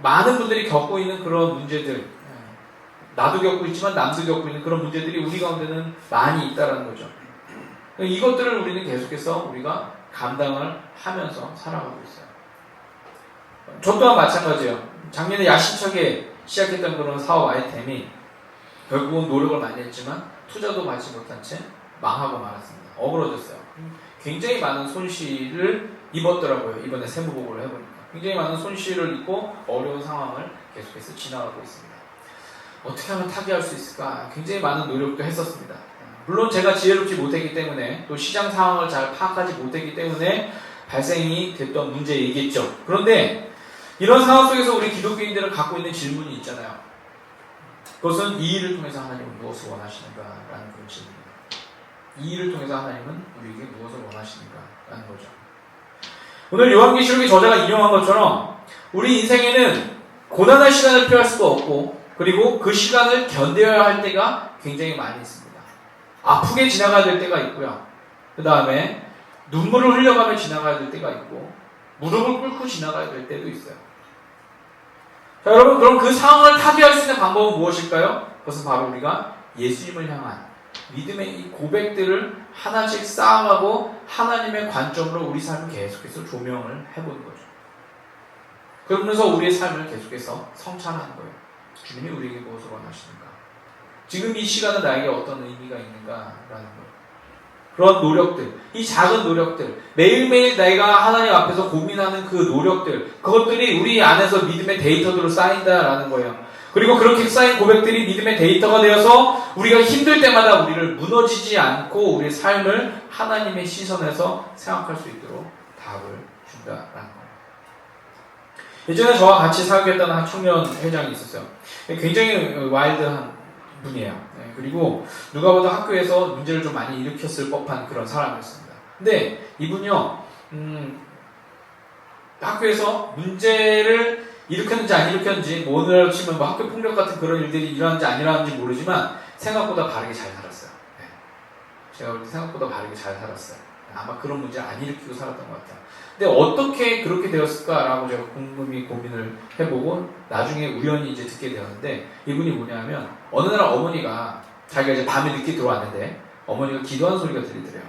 많은 분들이 겪고 있는 그런 문제들, 나도 겪고 있지만 남도 겪고 있는 그런 문제들이 우리 가운데는 많이 있다는 거죠. 이것들을 우리는 계속해서 우리가 감당을 하면서 살아가고 있어요. 저 또한 마찬가지예요. 작년에 야심차게 시작했던 그런 사업 아이템이 결국은 노력을 많이 했지만 투자도 받지 못한 채 망하고 말았습니다. 어그러졌어요. 굉장히 많은 손실을 입었더라고요. 이번에 세무보고를 해보니까. 굉장히 많은 손실을 입고 어려운 상황을 계속해서 지나가고 있습니다. 어떻게 하면 타개할 수 있을까? 굉장히 많은 노력도 했었습니다. 물론 제가 지혜롭지 못했기 때문에 또 시장 상황을 잘 파악하지 못했기 때문에 발생이 됐던 문제이겠죠. 그런데 이런 상황 속에서 우리 기독교인들은 갖고 있는 질문이 있잖아요. 그것은 이 일을 통해서 하나님은 무엇을 원하시는가라는 그런 질문입니다. 이 일을 통해서 하나님은 우리에게 무엇을 원하시는가라는 거죠. 오늘 요한계시록의 저자가 인용한 것처럼 우리 인생에는 고난의 시간을 피할 수가 없고 그리고 그 시간을 견뎌야 할 때가 굉장히 많이 있습니다. 아프게 지나가야 될 때가 있고요. 그 다음에 눈물을 흘려가며 지나가야 될 때가 있고 무릎을 꿇고 지나가야 될 때도 있어요. 자, 여러분, 그럼 그 상황을 타개할 수 있는 방법은 무엇일까요? 그것은 바로 우리가 예수님을 향한 믿음의 이 고백들을 하나씩 쌓아가고 하나님의 관점으로 우리 삶을 계속해서 조명을 해보는 거죠. 그러면서 우리의 삶을 계속해서 성찰하는 거예요. 주님이 우리에게 무엇을 원하시는가? 지금 이 시간은 나에게 어떤 의미가 있는가라는 거예요. 그런 노력들, 이 작은 노력들, 매일매일 내가 하나님 앞에서 고민하는 그 노력들, 그것들이 우리 안에서 믿음의 데이터들로 쌓인다라는 거예요. 그리고 그렇게 쌓인 고백들이 믿음의 데이터가 되어서 우리가 힘들 때마다 우리를 무너지지 않고 우리의 삶을 하나님의 시선에서 생각할 수 있도록 답을 준다라는 거예요. 예전에 저와 같이 사역했던 한 청년 회장이 있었어요. 굉장히 와일드한 분이에요. 그리고 누가 봐도 학교에서 문제를 좀 많이 일으켰을 법한 그런 사람이었습니다. 근데 이분요, 학교에서 문제를 일으켰는지 안 일으켰는지, 뭐 오늘 치면 뭐 학교 폭력 같은 그런 일들이 일어났는지 안 일어났는지 모르지만 생각보다 바르게 잘 살았어요. 네. 제가 볼 때 생각보다 바르게 잘 살았어요. 아마 그런 문제를 안 일으키고 살았던 것 같아요. 근데 어떻게 그렇게 되었을까라고 제가 곰곰이 고민을 해보고 나중에 우연히 이제 듣게 되었는데, 이분이 뭐냐면 어느 날 어머니가 자기가 이제 밤에 늦게 들어왔는데 어머니가 기도하는 소리가 들리더래요.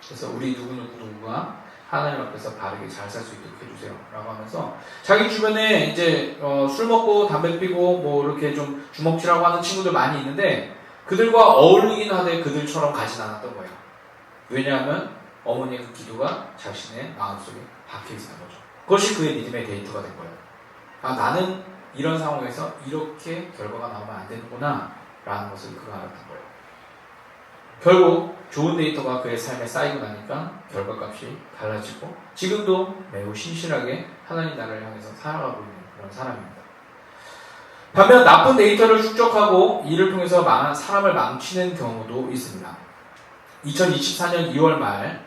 그래서 우리 누구누구가 하나님 앞에서 바르게 잘 살 수 있도록 해주세요 라고 하면서 자기 주변에 이제 술 먹고 담배 피고 뭐 이렇게 좀 주먹질하고 하는 친구들 많이 있는데 그들과 어울리긴 하되 그들처럼 가진 않았던 거예요. 왜냐하면 어머니의 그 기도가 자신의 마음속에 박혀 있는 거죠. 그것이 그의 믿음의 데이터가 된 거예요. 아, 나는 이런 상황에서 이렇게 결과가 나오면 안 되는구나 라는 것을 그가 알았던 거예요. 결국 좋은 데이터가 그의 삶에 쌓이고 나니까 결과값이 달라지고 지금도 매우 신실하게 하나님 나라를 향해서 살아가고 있는 그런 사람입니다. 반면 나쁜 데이터를 축적하고 이를 통해서 사람을 망치는 경우도 있습니다. 2024년 2월 말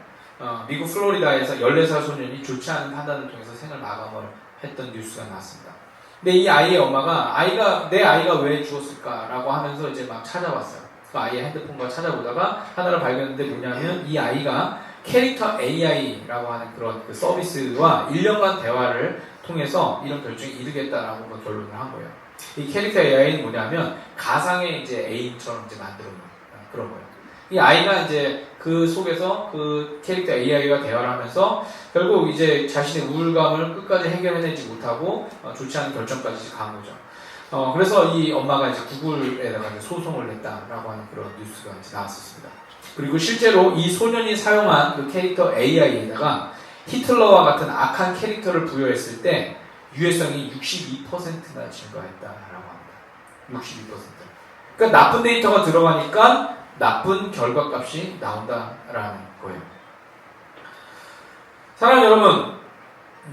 미국 플로리다에서 14살 소년이 좋지 않은 판단을 통해서 생을 마감을 했던 뉴스가 나왔습니다. 근데 이 아이의 엄마가 내 아이가 왜 죽었을까라고 하면서 이제 막 찾아봤어요. 그 아이의 핸드폰과 찾아보다가 하나를 발견했는데 뭐냐면 이 아이가 캐릭터 AI라고 하는 그런 그 서비스와 1년간 대화를 통해서 이런 결정에 이르겠다라고 그 결론을 한 거예요. 이 캐릭터 AI는 뭐냐면 가상의 이제 애인처럼 이제 만들어 놓은 그런 거예요. 이 아이가 이제 그 속에서 그 캐릭터 AI와 대화를 하면서 결국 이제 자신의 우울감을 끝까지 해결해내지 못하고 좋지 않은 결정까지 간 거죠. 그래서 이 엄마가 이제 구글에다가 이제 소송을 냈다라고 하는 그런 뉴스가 이제 나왔었습니다. 그리고 실제로 이 소년이 사용한 그 캐릭터 AI에다가 히틀러와 같은 악한 캐릭터를 부여했을 때 유해성이 62%나 증가했다라고 합니다. 62%. 그러니까 나쁜 데이터가 들어가니까 나쁜 결과값이 나온다라는 거예요. 사랑하는 여러분,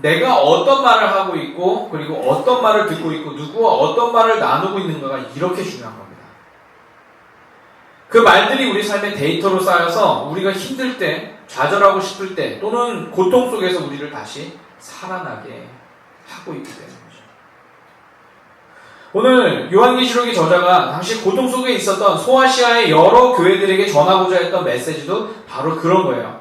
내가 어떤 말을 하고 있고 그리고 어떤 말을 듣고 있고 누구와 어떤 말을 나누고 있는가가 이렇게 중요한 겁니다. 그 말들이 우리 삶의 데이터로 쌓여서 우리가 힘들 때, 좌절하고 싶을 때 또는 고통 속에서 우리를 다시 살아나게 하고 있기 때문이죠. 오늘 요한계시록의 저자가 당시 고통 속에 있었던 소아시아의 여러 교회들에게 전하고자 했던 메시지도 바로 그런 거예요.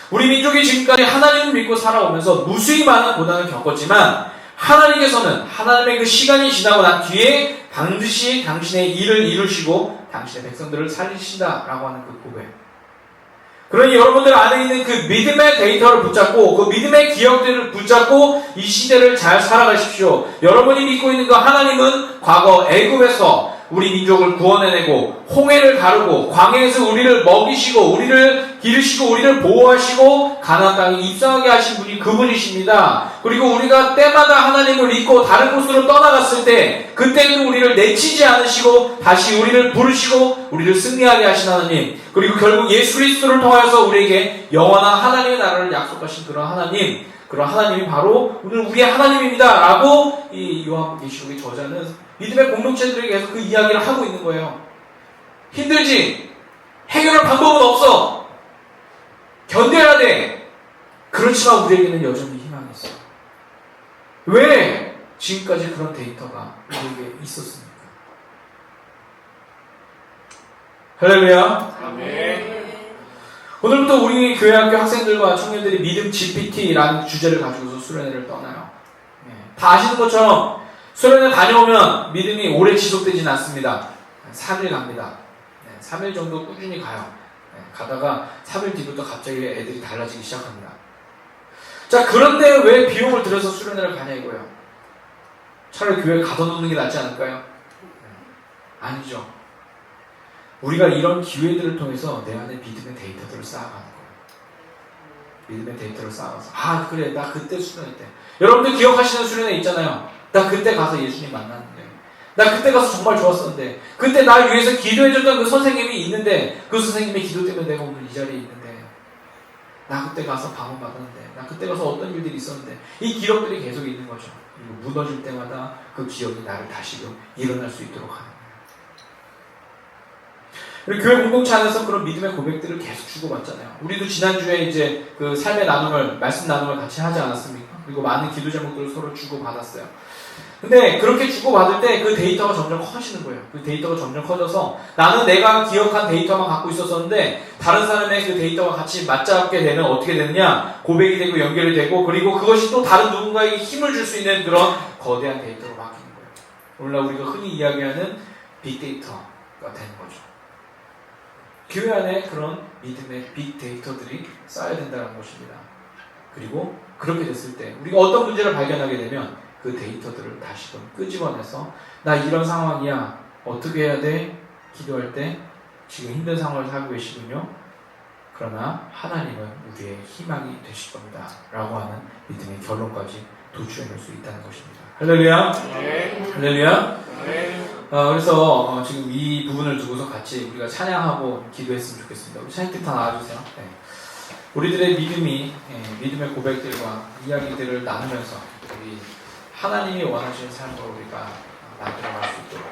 우리 민족이 지금까지 하나님을 믿고 살아오면서 무수히 많은 고난을 겪었지만 하나님께서는 하나님의 그 시간이 지나고 난 뒤에 반드시 당신의 일을 이루시고 당신의 백성들을 살리신다라고 하는 그 고백. 그러니 여러분들 안에 있는 그 믿음의 데이터를 붙잡고 그 믿음의 기억들을 붙잡고 이 시대를 잘 살아가십시오. 여러분이 믿고 있는 그 하나님은 과거 애굽에서 우리 민족을 구원해내고 홍해를 가르고 광야에서 우리를 먹이시고 우리를 기르시고 우리를 보호하시고 가나안 땅에 입성하게 하신 분이 그분이십니다. 그리고 우리가 때마다 하나님을 잊고 다른 곳으로 떠나갔을 때 그때는 우리를 내치지 않으시고 다시 우리를 부르시고 우리를 승리하게 하신 하나님, 그리고 결국 예수 그리스도를 통하여서 우리에게 영원한 하나님의 나라를 약속하신 그런 하나님, 그런 하나님이 바로 오늘 우리의 하나님입니다 라고 이 요한계시록의 저자는 믿음의 공동체들에게 계속 그 이야기를 하고 있는 거예요. 힘들지? 해결할 방법은 없어. 견뎌야 돼. 그렇지만 우리에게는 여전히 희망이 있어요. 왜 지금까지 그런 데이터가 우리에게 있었습니까? 할렐루야. 아멘. 오늘부터 우리 교회학교 학생들과 청년들이 믿음 GPT라는 주제를 가지고서 수련회를 떠나요. 다 아시는 것처럼 수련회 다녀오면 믿음이 오래 지속되진 않습니다. 3일 갑니다. 3일 정도 꾸준히 가요. 가다가 3일 뒤부터 갑자기 애들이 달라지기 시작합니다. 자, 그런데 왜 비용을 들여서 수련회를 가냐 이거예요. 차라리 교회에 가둬놓는 게 낫지 않을까요? 아니죠. 우리가 이런 기회들을 통해서 내 안에 믿음의 데이터들을 쌓아가는 거예요. 믿음의 데이터를 쌓아서 아 그래 나 그때 수련회 때 여러분들 기억하시는 수련회 있잖아요. 나 그때 가서 예수님 만났는데 나 그때 가서 정말 좋았었는데 그때 날 위해서 기도해줬던 그 선생님이 있는데 그 선생님의 기도 때문에 내가 오늘 이 자리에 있는데 나 그때 가서 방언 받았는데 나 그때 가서 어떤 일들이 있었는데 이 기록들이 계속 있는 거죠. 그리고 무너질 때마다 그 기억이 나를 다시금 일어날 수 있도록 하는 거예요. 우리 교회 공동체 안에서 그런 믿음의 고백들을 계속 주고받잖아요. 우리도 지난주에 이제 그 삶의 나눔을, 말씀 나눔을 같이 하지 않았습니까? 그리고 많은 기도 제목들을 서로 주고받았어요. 근데 그렇게 주고받을 때 그 데이터가 점점 커지는 거예요. 그 데이터가 점점 커져서 나는 내가 기억한 데이터만 갖고 있었었는데 다른 사람의 그 데이터와 같이 맞잡게 되면 어떻게 되느냐? 고백이 되고 연결이 되고 그리고 그것이 또 다른 누군가에게 힘을 줄 수 있는 그런 거대한 데이터로 바뀌는 거예요. 오늘날 우리가 흔히 이야기하는 빅데이터가 되는 거죠. 교회 안에 그런 믿음의 빅데이터들이 쌓여야 된다는 것입니다. 그리고 그렇게 됐을 때 우리가 어떤 문제를 발견하게 되면 그 데이터들을 다시금 끄집어내서 나 이런 상황이야 어떻게 해야 돼? 기도할 때 지금 힘든 상황을 살고 계시군요. 그러나 하나님은 우리의 희망이 되실 겁니다 라고 하는 믿음의 결론까지 도출해낼 수 있다는 것입니다. 할렐루야. 네. 할렐루야. 네. 그래서 지금 이 부분을 두고서 같이 우리가 찬양하고 기도했으면 좋겠습니다. 우리 찬양팀 다 나와주세요. 네. 우리들의 믿음이 믿음의 고백들과 이야기들을 나누면서 우리 하나님이 원하시는 삶으로 우리가 만들어갈 수 있도록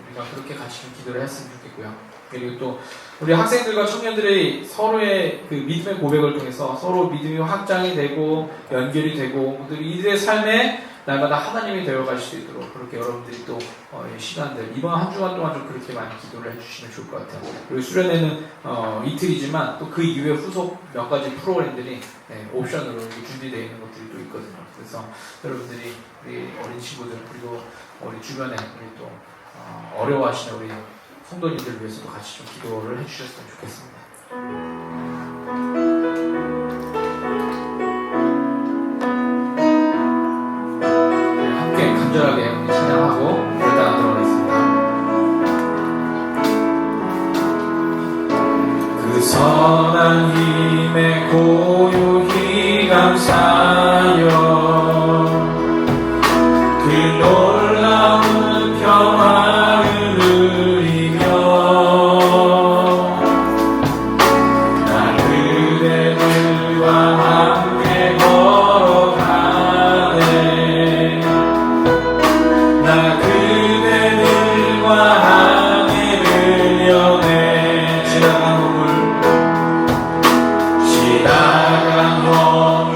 우리가 그렇게 같이 좀 기도를 했으면 좋겠고요. 그리고 또 우리 학생들과 청년들의 서로의 그 믿음의 고백을 통해서 서로 믿음이 확장이 되고 연결이 되고 이들의 삶에 날마다 하나님이 되어갈 수 있도록 그렇게 여러분들이 또 시간들 이번 한 주간 동안 좀 그렇게 많이 기도를 해주시면 좋을 것 같아요. 그리고 수련회는 이틀이지만 또 그 이후에 후속 몇 가지 프로그램들이 옵션으로 이렇게 준비되어 있는 것들이 또 있거든요. 그래서 여러분들이 우리 어린 친구들 그리고 우리 주변에 우리 또 어려워하시는 우리 성도님들 위해서도 같이 좀 기도를 해주셨으면 좋겠습니다. 함께 간절하게 찬양하고 일단 들어가겠습니다. 그 선한 힘에 고요히 감사하여 그 놀라운 평화를 누리며 나 그대들과 함께 걸어가네 나 그대들과 함께 들려내 지나간 허물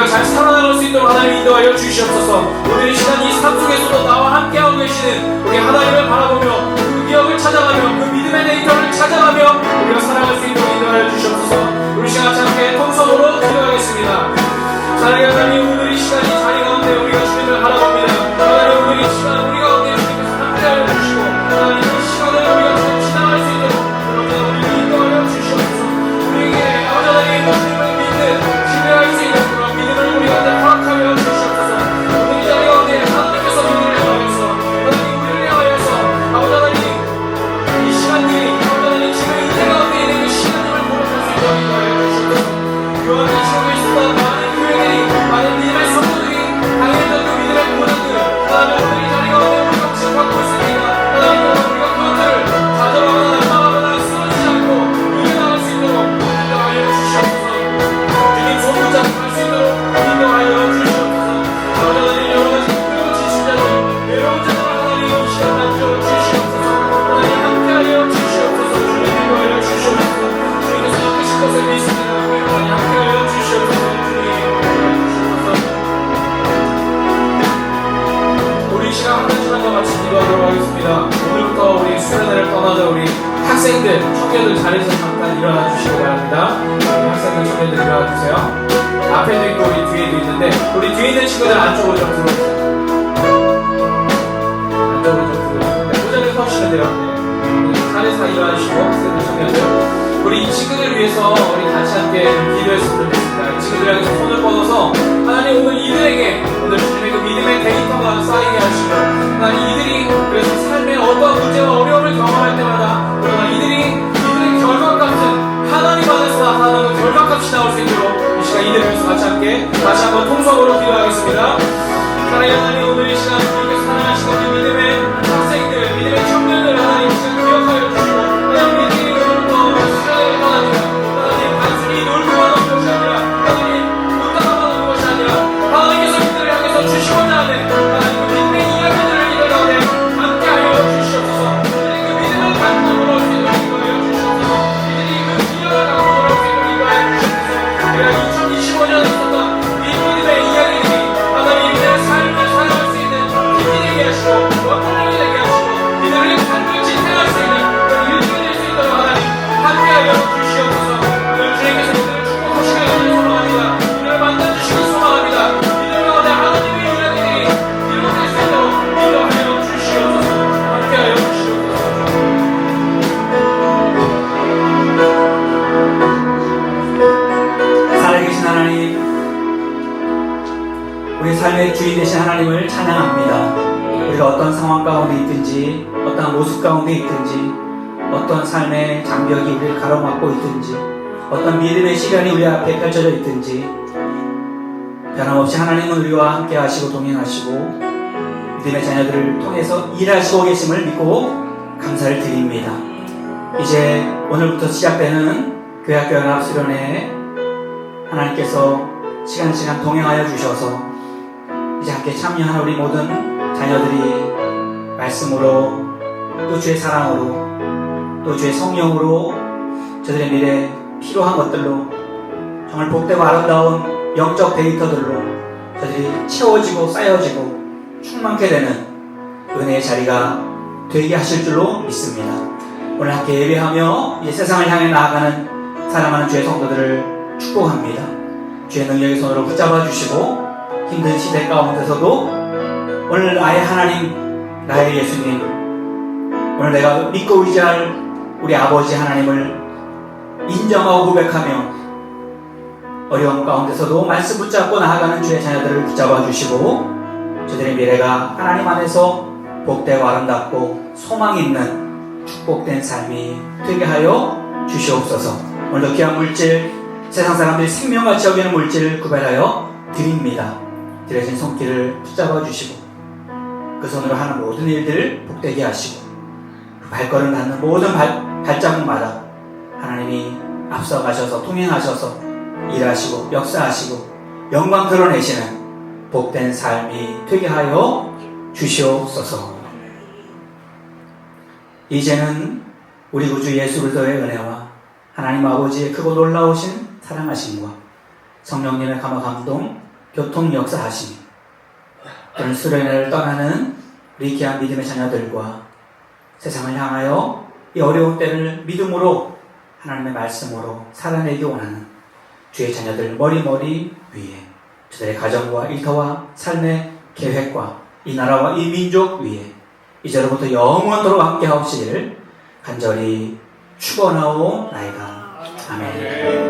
우리가 잘 살아나갈 수 있도록 하나님 인도하여 주시옵소서. 오늘 이 시간 이 삶 속에서도 나와 함께하고 계시는 우리 하나님을 바라보며 그 기억을 찾아가며 그 믿음의 데이터를 찾아가며 우리가 살아갈 수 있도록 인도하여 주시옵소서. 우리 시간 함께 통성으로 기도하겠습니다. 사랑하는 하나님, 오늘 이 시간 이 자리 가운데 우리가 주님을 바라봅니다. 하나님, 오늘 이 시간 우리 가운데 주님께서 함께하여 주시고 하나님 이 시간을 우리가 좀 지나갈 수 있도록 여러분 우리를 인도하여 주시옵소서. 우리에게 아버지 하나님 주님을 믿는 신뢰할 수 있는 그런 믿음을 우리 가운데 허락하여 주시옵소서. 오늘 이 자리 가운데 하나님께서 우리를 향하여서 하나님 우리를 향하여서 아버지 하나님 이 시간들이 아버지 하나님 지금 인생 가운데 있는 그 시간들을 보호할 수 있도록 인도하여 주시옵소서. 교환을 지고 있었던 많은 교회들이 많은 믿음의 성도들이 당했던 그 믿음의 고난들 하나님 오늘 이 자리 가운데 우리가 지켜받고 있습니다. 하나님 우리가 그것들을 좌절하거나 낙망하거나 쓰러지지 않고 이겨나갈 수 있도록 인도하여 주시옵소서. 주님 손 붙잡고 갈 수 있도록 인도하여 주시옵소서. 아버지 하나님 여러 가지 힘들고 지친 자들 외로운 자들 하나님 이 시간 낮춰 주시옵소서. 하나님 함께하여 주시옵소서. 주님 인도하여 주시옵소서. 주님께서 하신 것을 믿습니다. 하나님 함께하여 주시옵소서. 주님 우리 시간 한 시간과 같이 기도하도록 하겠습니다. 오늘부터 우리 수련회를 떠나자 우리 학생들, 청년들 자리에서 잠깐 일어나 주시기 바랍니다. 우리 학생들, 청년들 일어나 주세요. 앞에도 있고 우리 뒤에도 있는데 우리 뒤에 있는 친구들 안쪽으로 좀 들어오세요. 안쪽으로 좀 들어오세요. 네, 모자를 서주시면 돼요. 네. 자리에서 일어나 주시고 학생들, 청년들 우리 이 친구들을 위해서 우리 같이 함께 기도했으면 좋겠습니다. 이 친구들에게서 손을 뻗어서 하나님 오늘 이들에게 오늘 주님의 그 믿음의 데이터가 쌓이게 하시고 하나님 이들이 그래서 삶의 어떤 문제와 어려움을 경험할 때마다 그러나 이들의 결과값은 하나님 안에서 나타나는 그 결과값이 나올 수 있도록 이 시간 이들을 위해서 같이 함께 다시 한번 통성으로 기도하겠습니다. 사랑하는 하나님 오늘 이 시간 주님께서 사랑하시는 그 믿음의 학생들 믿음의 청년들 하나님 이 시간 기억하여 주시고 하나님 믿음이 오늘부터 시간을 떠납니다. 하나님 단순히 놀고만 오는 것이 아니라 하나님 웃다가만 오는 것이 아니라 하나님께서 이들을 향해서 주시고자 하는 하나님 그 믿음의 이야기들을 이들 가운데 함께하여 주시옵소서. 이들이 그 믿음을 갖고 돌아올 수 있도록 인도하여 주시옵소서. 이들이 그 기억을 갖고 돌아올 수 있도록 인도하여 주시옵소서. 우리가 2025년에 있었던 이 믿음의 이야기들이 하나님 이들의 삶을 살아갈 수 있는 힘이 되게 하시고 원동력이 되게 하시고 이들을 간절히 생각할 수 있는 그런 일들이 될 수 있도록 하나님 함께하여 주시옵소서. 오늘 주님께서 이들을 축복하시길 소망합니다. 이들을 만나주시길 소망합니다. 이들 가운데 하나님의 이야기들이 이루어질 수 있도록 인도하여 주시옵소서. 함께하여 주시옵소서. 살아계신 하나님, 우리 삶의 주인 되신 하나님을 찬양합니다. 우리가 어떤 상황 가운데 있든지 어떤 모습 가운데 있든지 어떤 삶의 장벽이 우리를 가로막고 있든지 어떤 믿음의 시간이 우리 앞에 펼쳐져 있든지 변함없이 하나님은 우리와 함께 하시고 동행하시고 믿음의 자녀들을 통해서 일하시고 계심을 믿고 감사를 드립니다. 이제 오늘부터 시작되는 교회학교 연합수련회에 하나님께서 시간 동행하여 주셔서 이제 함께 참여하는 우리 모든 자녀들이 말씀으로 또 주의 사랑으로 또 주의 성령으로 저들의 미래에 필요한 것들로 정말 복되고 아름다운 영적 데이터들로 저들이 채워지고 쌓여지고 충만케 되는 은혜의 자리가 되게 하실 줄로 믿습니다. 오늘 함께 예배하며 이 세상을 향해 나아가는 사랑하는 주의 성도들을 축복합니다. 주의 능력의 손으로 붙잡아 주시고 힘든 시대 가운데서도 오늘 나의 하나님, 나의 예수님, 오늘 내가 믿고 의지할 우리 아버지 하나님을 인정하고 고백하며 어려움 가운데서도 말씀 붙잡고 나아가는 주의 자녀들을 붙잡아 주시고 저들의 미래가 하나님 안에서 복되고 아름답고 소망 있는 축복된 삶이 되게 하여 주시옵소서. 오늘도 귀한 물질, 세상 사람들이 생명같이 여기는 물질을 구별하여 드립니다. 드려진 손길을 붙잡아 주시고 그 손으로 하는 모든 일들을 복되게 하시고 그 발걸음 닿는 모든 발자국마다 하나님이 앞서가셔서 통행하셔서 일하시고 역사하시고 영광 드러내시는 복된 삶이 되게 하여 주시옵소서. 이제는 우리 구주 예수 그리스도의 은혜와 하나님 아버지의 크고 놀라우신 사랑하심과 성령님의 감화 감동 교통 역사하시니 오늘 수련회를 떠나는 우리 귀한 믿음의 자녀들과 세상을 향하여 이 어려운 때를 믿음으로 하나님의 말씀으로 살아내기 원하는 주의 자녀들 머리머리 위에 저들의 가정과 일터와 삶의 계획과 이 나라와 이 민족 위에 이제로부터 영원토록 함께 하옵시기를 간절히 축원하오나이다. 아멘.